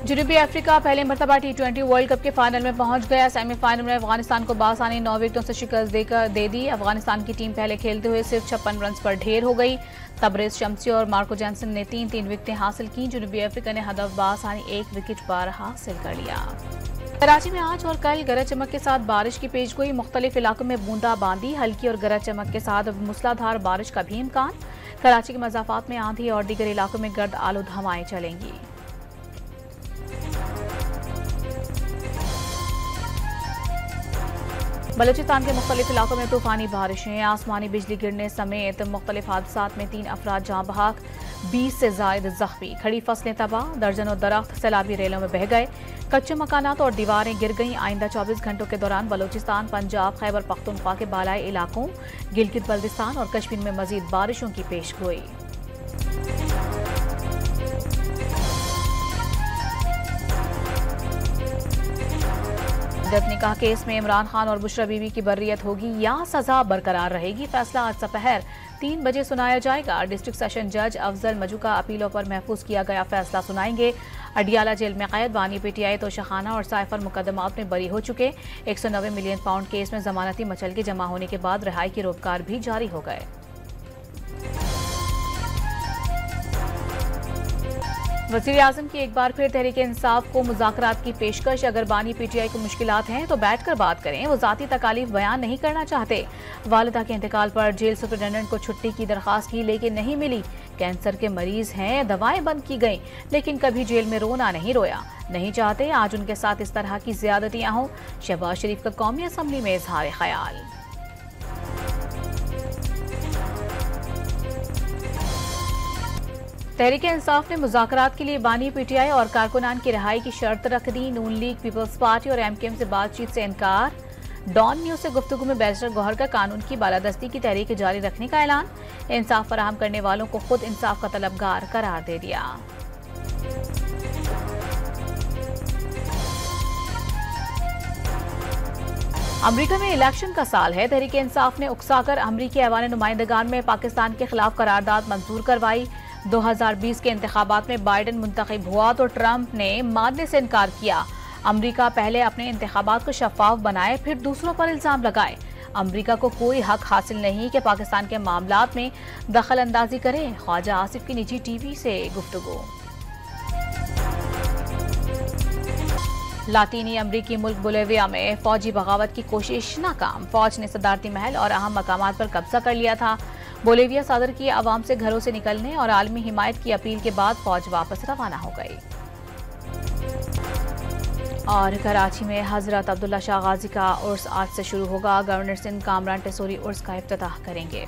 जनूबी अफ्रीका पहले मरतबा T20 वर्ल्ड कप के फाइनल में पहुंच गया। सेमीफाइनल में अफगानिस्तान को बासानी 9 विकेटों से शिकस्त दे दी। अफगानिस्तान की टीम पहले खेलते हुए सिर्फ 56 रन पर ढेर हो गई। तबरेज शम्सी और मार्को जैनसन ने 3-3 विकेटें हासिल की। जनूबी अफ्रीका ने हदफ बासानी 1 विकेट पर हासिल कर लिया। कराची में आज और कल गरज चमक के साथ बारिश की पेशगोई। मुख्तलिफ इलाकों में बूंदाबांदी, हल्की और गरज चमक के साथ मूसलाधार बारिश का भी इम्कान। कराची के मज़ाफात में आंधी और दीगर इलाकों में गर्द आलूद हवाएं चलेंगी। बलूचिस्तान के मुख्तलिफ इलाकों में तूफानी बारिशें, आसमानी बिजली गिरने समेत मुख्तलिफ हादसात में 3 अफराद जाँ बहक, 20 से जायद जख्मी। खड़ी फसलें तबाह, दर्जनों दरख्त सैलाबी रेलों में बह गए। कच्चे मकानात और दीवारें गिर गईं। आइंदा 24 घंटों के दौरान बलूचिस्तान, पंजाब, खैबर पख्तूनख्वा के बालाई इलाकों, गिलगित बल्तिस्तान और कश्मीर में मजीद बारिशों की पेशगोई। निकाह केस में इमरान खान और बुशरा बीबी की बर्रियत होगी या सजा बरकरार रहेगी। फैसला आज दोपहर 3 बजे सुनाया जाएगा। डिस्ट्रिक्ट सेशन जज अफजल मजू का अपीलों पर महफूज किया गया फैसला सुनाएंगे। अडियाला जेल में कैद बानी पीटीआई, तोशाखाना और साइफर मुकदमात में बरी हो चुके। 190 मिलियन पाउंड केस में जमानती मचल के जमा होने के बाद रिहाई के रोजगार भी जारी हो गए। वज़ीर आज़म की एक बार फिर तहरीक इंसाफ को मुज़ाकरात की पेशकश। अगर बानी पीटीआई को मुश्किलात हैं तो बैठकर बात करें। वो ज़ाती तकालीफ बयान नहीं करना चाहते। वालिदा के इंतकाल पर जेल सुपरिटेंडेंट को छुट्टी की दरख्वास्त की लेकिन नहीं मिली। कैंसर के मरीज हैं, दवाएं बंद की गईं लेकिन कभी जेल में रोना नहीं रोया। नहीं चाहते आज उनके साथ इस तरह की ज्यादतियां हों। शहबाज शरीफ का कौमी असम्बली में इजहार ख्याल। तहरीक इंसाफ ने मुज़ाकरात के लिए बानी पीटीआई और कारकुनान की रिहाई की शर्त रख दी। नून लीग, पीपल्स पार्टी और एमकेएम से बातचीत से इनकार। डॉन न्यूज से गुफ्तगू में बैरिस्टर गौहर का कानून की बालादस्ती की तहरीक जारी रखने का ऐलान। इंसाफ फराहम करने वालों को खुद इंसाफ का तलबगार करार दे दिया। अमरीका में इलेक्शन का साल है। तहरीक इंसाफ ने उकसाकर अमरीकी ऐवान नुमाइंदगान में पाकिस्तान के खिलाफ करारदाद मंजूर करवाई। 2020 के इंतखाबात में बाइडन मुंतखब हुआ तो ट्रंप ने मानने से इनकार किया। अमरीका पहले अपने इंतखाबात को शफाफ बनाए फिर दूसरों पर इल्जाम लगाए। अमरीका को कोई हक हासिल नहीं कि पाकिस्तान के मामलात में दखल अंदाजी करे। ख्वाजा आसिफ की निजी टीवी से गुफ्तगू। लातीनी अमरीकी मुल्क बोलिविया में फौजी बगावत की कोशिश नाकाम। फौज ने सदारती महल और अहम मकामात पर कब्जा कर लिया था। बोलिविया सदर की आवाम से घरों से निकलने और आलमी हिमायत की अपील के बाद फौज वापस रवाना हो गई। और कराची में हजरत अब्दुल्ला शाह गाजी का उर्स आज से शुरू होगा। गवर्नर सिंध कामरान टेसोरी उर्स का इफ्तिताह करेंगे।